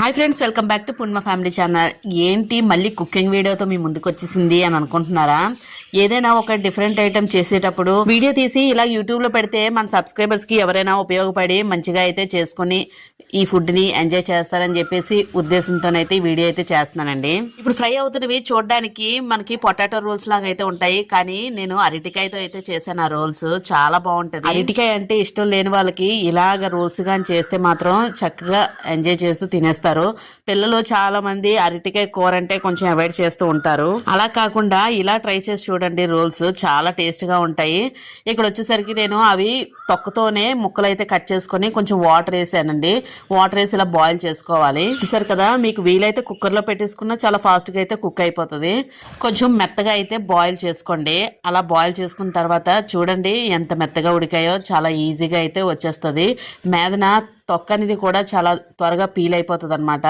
Hi friends, welcome back to Purnima family channel. ఏంటి మళ్ళీ cooking వీడియోతో మీ ముందుకు వచ్చేసింది అని అనుకుంటున్నారా? ఏదైనా ఒక డిఫరెంట్ ఐటమ్ చేసేటప్పుడు వీడియో తీసి ఇలా యూట్యూబ్లో పెడితే మన సబ్స్క్రైబర్స్కి ఎవరైనా ఉపయోగపడి మంచిగా అయితే చేసుకుని ఈ ఫుడ్ని ఎంజాయ్ చేస్తారని చెప్పేసి ఉద్దేశంతోనైతే ఈ వీడియో అయితే చేస్తున్నానండి. ఇప్పుడు ఫ్రై అవుతున్నవి చూడడానికి మనకి పొటాటో రోల్స్ లాగా అయితే ఉంటాయి, కానీ నేను అరటికాయతో అయితే చేశాను. ఆ రోల్స్ చాలా బాగుంటుంది. అరటికాయ అంటే ఇష్టం లేని వాళ్ళకి ఇలాగ రోల్స్ గాని చేస్తే మాత్రం చక్కగా ఎంజాయ్ చేస్తూ తినేస్తారు. పిల్లలు చాలా మంది అరటికాయ కూర అంటే కొంచెం అవాయిడ్ చేస్తూ ఉంటారు. అలా కాకుండా ఇలా ట్రై చేసి చూడండి. రోల్స్ చాలా టేస్ట్ గా ఉంటాయి. ఇక్కడ వచ్చేసరికి నేను అవి తొక్కతోనే ముక్కలు అయితే కట్ చేసుకొని కొంచెం వాటర్ వేసానండి. వాటర్ వేసి ఇలా బాయిల్ చేసుకోవాలి. చూసారు కదా, మీకు వీలైతే కుక్కర్ లో పెట్టేసుకున్నా చాలా ఫాస్ట్ గా అయితే కుక్ అయిపోతుంది. కొంచెం మెత్తగా అయితే బాయిల్ చేసుకోండి. అలా బాయిల్ చేసుకున్న తర్వాత చూడండి ఎంత మెత్తగా ఉడికాయో, చాలా ఈజీగా అయితే వచ్చేస్తుంది. మీదన తొక్క అనేది కూడా చాలా త్వరగా పీల్ అయిపోతుంది అనమాట.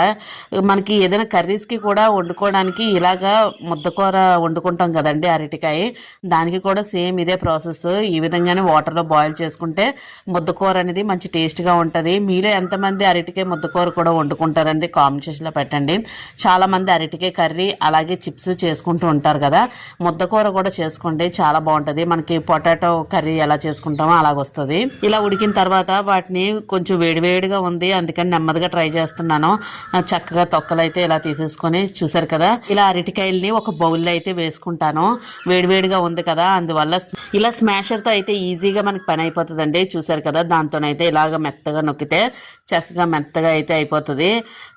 మనకి ఏదైనా కర్రీస్కి కూడా వండుకోవడానికి ఇలాగా ముద్దకూర వండుకుంటాం కదండి అరటికాయ, దానికి కూడా సేమ్ ఇదే ప్రాసెస్. ఈ విధంగానే వాటర్లో బాయిల్ చేసుకుంటే ముద్దకూర అనేది మంచి టేస్ట్గా ఉంటుంది. మీలో ఎంతమంది అరటికాయ ముద్దకూర కూడా వండుకుంటారండి కామెంట్స్లో పెట్టండి. చాలామంది అరటికాయ కర్రీ అలాగే చిప్స్ చేసుకుంటూ ఉంటారు కదా, ముద్దకూర కూడా చేసుకోండి, చాలా బాగుంటుంది. మనకి పొటాటో కర్రీ ఎలా చేసుకుంటామో అలాగొస్తుంది. ఇలా ఉడికిన తర్వాత వాటిని కొంచెం వేడిగా ఉంది, అందుకని నెమ్మదిగా ట్రై చేస్తున్నాను. చక్కగా తొక్కలు అయితే ఇలా తీసేసుకొని చూసారు కదా, ఇలా అరటికాయల్ని ఒక బౌల్లో అయితే వేసుకుంటాను. వేడిగా ఉంది కదా, అందువల్ల ఇలా స్మాషర్తో అయితే ఈజీగా మనకి పని అయిపోతుందండి. చూసారు కదా, దాంతోనైతే ఇలాగ మెత్తగా నొక్కితే చక్కగా మెత్తగా అయితే అయిపోతుంది.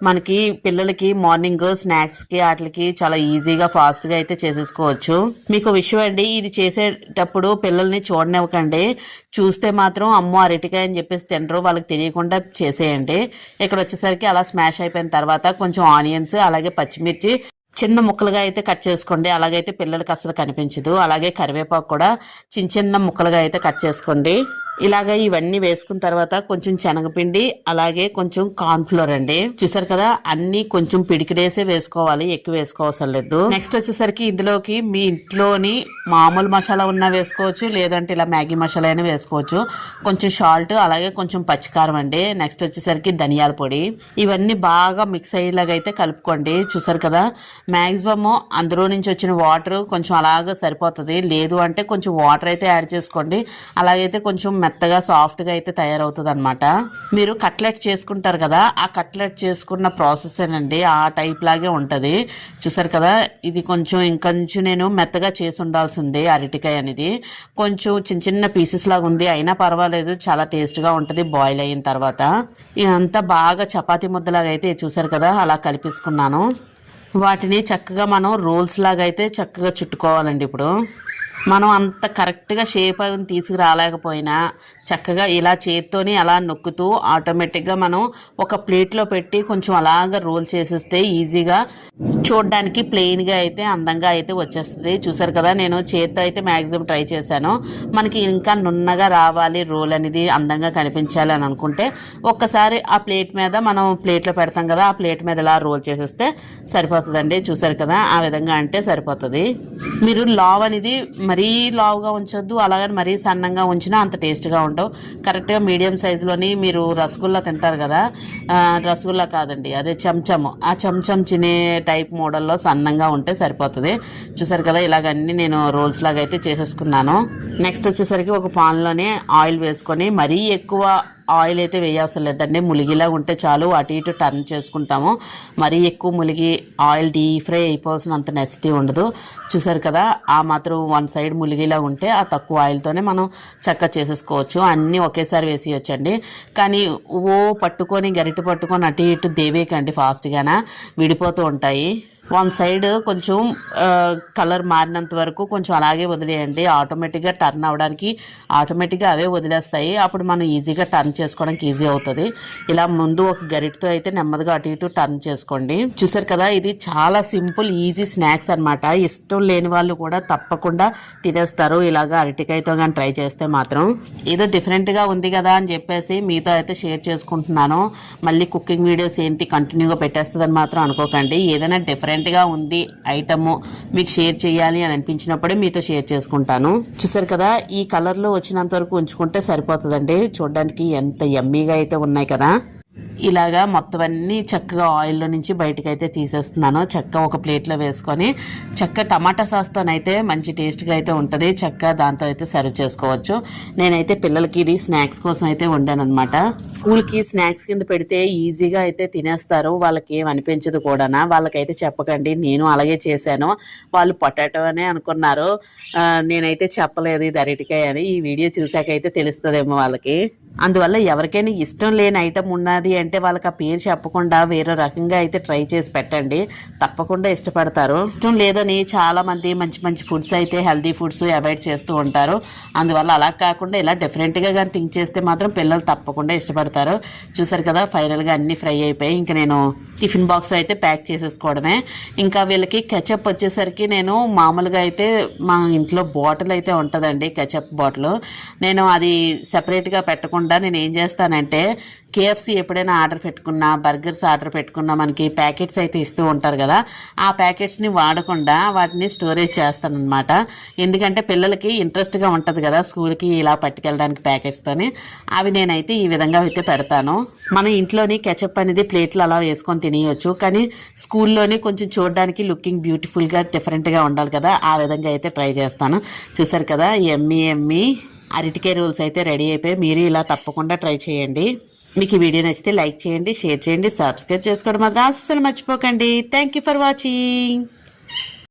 మనకి పిల్లలకి మార్నింగ్ స్నాక్స్కి వాటికి చాలా ఈజీగా ఫాస్ట్గా అయితే చేసేసుకోవచ్చు. మీకు విషయం అండి, ఇది చేసేటప్పుడు పిల్లల్ని చూడనివ్వకండి. చూస్తే మాత్రం అమ్మో అరటికాయ అని చెప్పేసి తినరు, వాళ్ళకి తెలియకుండా చేసేయండి. ఇక్కడ వచ్చేసరికి అలా స్మాష్ అయిపోయిన తర్వాత కొంచెం ఆనియన్స్ అలాగే పచ్చిమిర్చి చిన్న ముక్కలుగా అయితే కట్ చేసుకోండి. అలాగైతే పిల్లలకి అసలు కనిపించదు. అలాగే కరివేపాకు కూడా చిన్న ముక్కలుగా అయితే కట్ చేసుకోండి. ఇలాగ ఇవన్నీ వేసుకున్న తర్వాత కొంచెం శనగపిండి అలాగే కొంచెం కార్న్ఫ్లోర్ అండి. చూసారు కదా, అన్ని కొంచెం పిడికిడేసే వేసుకోవాలి, ఎక్కువ వేసుకోవసరం లేదు. నెక్స్ట్ వచ్చేసరికి ఇందులోకి మీ ఇంట్లోని మామూలు మసాలా ఉన్నా వేసుకోవచ్చు, లేదంటే ఇలా మ్యాగీ మసాలా అయినా వేసుకోవచ్చు. కొంచెం సాల్ట్ అలాగే కొంచెం పచ్చికారం అండి. నెక్స్ట్ వచ్చేసరికి ధనియాల పొడి. ఇవన్నీ బాగా మిక్స్ అయ్యేలాగా అయితే కలుపుకోండి. చూసారు కదా, మ్యాక్సిమమ్ అందులో నుంచి వచ్చిన వాటర్ కొంచెం అలాగా సరిపోతుంది. లేదు అంటే కొంచెం వాటర్ అయితే యాడ్ చేసుకోండి. అలాగైతే కొంచెం మెత్తగా సాఫ్ట్గా అయితే తయారవుతుంది అనమాట. మీరు కట్లెట్ చేసుకుంటారు కదా, ఆ కట్లెట్ చేసుకున్న ప్రాసెస్ ఏనండి, ఆ టైప్ లాగే ఉంటుంది. చూసారు కదా, ఇది కొంచెం ఇంకొంచెం నేను మెత్తగా చేసి ఉండాల్సిందే. అరటికాయ అనేది కొంచెం చిన్న పీసెస్ లాగా ఉంది, అయినా పర్వాలేదు, చాలా టేస్ట్గా ఉంటుంది బాయిల్ అయిన తర్వాత. ఇదంతా బాగా చపాతీ ముద్దలాగా అయితే చూసారు కదా, అలా కలిపేసుకున్నాను. వాటిని చక్కగా మనం రోల్స్ లాగా అయితే చక్కగా చుట్టుకోవాలండి. ఇప్పుడు మనం అంత కరెక్ట్గా షేప్ అవి తీసుకురాలేకపోయినా చక్కగా ఇలా చేత్తోని అలా నొక్కుతూ ఆటోమేటిక్గా మనం ఒక ప్లేట్లో పెట్టి కొంచెం అలాగా రోల్ చేసేస్తే ఈజీగా చూడడానికి ప్లెయిన్గా అయితే అందంగా అయితే వచ్చేస్తుంది. చూసారు కదా, నేను చేత్తో అయితే మ్యాక్సిమం ట్రై చేశాను. మనకి ఇంకా నున్నగా రావాలి, రోల్ అనేది అందంగా కనిపించాలి అని అనుకుంటే ఒక్కసారి ఆ ప్లేట్ మీద మనం ప్లేట్లో పెడతాం కదా, ఆ ప్లేట్ మీద ఇలా రోల్ చేసేస్తే సరిపోతుందండి. చూసారు కదా, ఆ విధంగా అంటే సరిపోతుంది. మీరు లావ్ అనేది మరీ లావుగా ఉంచొద్దు, అలాగని మరీ సన్నంగా ఉంచినా అంత టేస్ట్గా ఉండవు. కరెక్ట్గా మీడియం సైజులోని మీరు రసగుల్లా తింటారు కదా, రసగుల్లా కాదండి, అదే చెంచము, ఆ చెంచం చినే టైప్ మోడల్లో సన్నంగా ఉంటే సరిపోతుంది. చూసారు కదా, ఇలాగన్నీ నేను రోల్స్ లాగా అయితే చేసేసుకున్నాను. నెక్స్ట్ వచ్చేసరికి ఒక పాన్లోనే ఆయిల్ వేసుకొని, మరీ ఎక్కువ ఆయిల్ అయితే వేయాల్సిన లేదండి, ములిగిలా ఉంటే చాలు. అటు ఇటు టర్న్ చేసుకుంటాము. మరీ ఎక్కువ ములిగి ఆయిల్ డీప్ ఫ్రై అయిపోవాల్సినంత నెసిటీ ఉండదు. చూసారు కదా, ఆ మాత్రం వన్ సైడ్ ములిగిలా ఉంటే ఆ తక్కువ ఆయిల్తోనే మనం చక్కగా చేసేసుకోవచ్చు. అన్నీ ఒకేసారి వేసేయచ్చండి, కానీ పట్టుకొని గరిటె పట్టుకొని అటు ఇటు దేవేకండి, ఫాస్ట్గానే విడిపోతూ ఉంటాయి. వన్ సైడ్ కొంచెం కలర్ మారినంత వరకు కొంచెం అలాగే వదిలేయండి. ఆటోమేటిక్గా టర్న్ అవ్వడానికి ఆటోమేటిక్గా అవే వదిలేస్తాయి. అప్పుడు మనం ఈజీగా టర్న్ చేసుకోవడానికి ఈజీ అవుతుంది. ఇలా ముందు ఒక గరిటతో అయితే నెమ్మదిగా అటు ఇటు టర్న్ చేసుకోండి. చూసారు కదా, ఇది చాలా సింపుల్ ఈజీ స్నాక్స్ అనమాట. ఇష్టం లేని వాళ్ళు కూడా తప్పకుండా తినేస్తారు ఇలాగా అరటికాయతో కానీ ట్రై చేస్తే మాత్రం. ఏదో డిఫరెంట్గా ఉంది కదా అని చెప్పేసి మీతో అయితే షేర్ చేసుకుంటున్నాను. మళ్ళీ కుకింగ్ వీడియోస్ ఏంటి కంటిన్యూగా పెట్టేస్తుందని మాత్రం అనుకోకండి. ఏదైనా డిఫరెంట్ గా ఉంది ఐటమ్ మీకు షేర్ చేయాలి అని అనిపించినప్పుడే మీతో షేర్ చేసుకుంటాను. చూసారు కదా, ఈ కలర్ లో వచ్చినంత వరకు ఉంచుకుంటే సరిపోతుందండి. చూడడానికి ఎంత యమ్మీగా అయితే ఉన్నాయి కదా. ఇలాగా మొత్తం అన్నీ చక్కగా ఆయిల్లో నుంచి బయటకు అయితే తీసేస్తున్నాను. చక్కగా ఒక ప్లేట్లో వేసుకొని చక్క టమాటా సాస్తోనైతే మంచి టేస్ట్గా అయితే ఉంటుంది. చక్కగా దాంతో అయితే సర్వ్ చేసుకోవచ్చు. నేనైతే పిల్లలకి ఇది స్నాక్స్ కోసం అయితే వండాను అనమాట. స్కూల్కి స్నాక్స్ కింద పెడితే ఈజీగా అయితే తినేస్తారు. వాళ్ళకి ఏం అనిపించదు కూడా. వాళ్ళకైతే చెప్పకండి, నేను అలాగే చేశాను. వాళ్ళు పొటాటో అనే అనుకున్నారు. నేనైతే చెప్పలేదు ఇది అరటికాయ అని. ఈ వీడియో చూసాకైతే తెలుస్తుందేమో వాళ్ళకి. అందువల్ల ఎవరికైనా ఇష్టం లేని ఐటెం ఉన్నది అంటే వాళ్ళకి ఆ పేరు చెప్పకుండా వేరే రకంగా అయితే ట్రై చేసి పెట్టండి, తప్పకుండా ఇష్టపడతారు. ఇష్టం లేదని చాలా మంది మంచి మంచి ఫుడ్స్ అయితే హెల్తీ ఫుడ్స్ అవాయిడ్ చేస్తూ ఉంటారు. అందువల్ల అలా కాకుండా ఇలా డిఫరెంట్గా కానీ థింక్ చేస్తే మాత్రం పిల్లలు తప్పకుండా ఇష్టపడతారు. చూసారు కదా, ఫైనల్గా అన్నీ ఫ్రై అయిపోయి ఇంకా నేను టిఫిన్ బాక్స్ అయితే ప్యాక్ చేసేసుకోవడమే. ఇంకా వీళ్ళకి కెచప్ వచ్చేసరికి నేను మామూలుగా అయితే మా ఇంట్లో బాటిల్ అయితే ఉంటుందండి, కెచప్ బాటిల్. నేను అది సెపరేట్గా పెట్టకుండా నేను ఏం చేస్తానంటే కేఎఫ్సి ఎప్పుడైనా ఆర్డర్ పెట్టుకున్నా, బర్గర్స్ ఆర్డర్ పెట్టుకున్నా మనకి ప్యాకెట్స్ అయితే ఇస్తూ ఉంటారు కదా, ఆ ప్యాకెట్స్ని వాడకుండా వాటిని స్టోరేజ్ చేస్తానన్నమాట. ఎందుకంటే పిల్లలకి ఇంట్రెస్ట్గా ఉంటుంది కదా స్కూల్కి ఇలా పట్టుకెళ్ళడానికి ప్యాకెట్స్తోని. అవి నేనైతే ఈ విధంగా అయితే పెడతాను. మన ఇంట్లోని కెచప్ అనేది ప్లేట్లు అలా వేసుకొని తినేయచ్చు, కానీ స్కూల్లోని కొంచెం చూడడానికి లుకింగ్ బ్యూటిఫుల్గా డిఫరెంట్గా ఉండాలి కదా, ఆ విధంగా అయితే ట్రై చేస్తాను. చూసారు కదా, ఎమ్మి అరటికాయ రోల్స్ అయితే రెడీ అయిపోయి. మీరు ఇలా తప్పకుండా ట్రై చేయండి. మీకు ఈ వీడియో నచ్చితే లైక్ చేయండి, షేర్ చేయండి, సబ్స్క్రైబ్ చేసుకోవడం మాత్రం అస్సలు మర్చిపోకండి. Thank you for watching.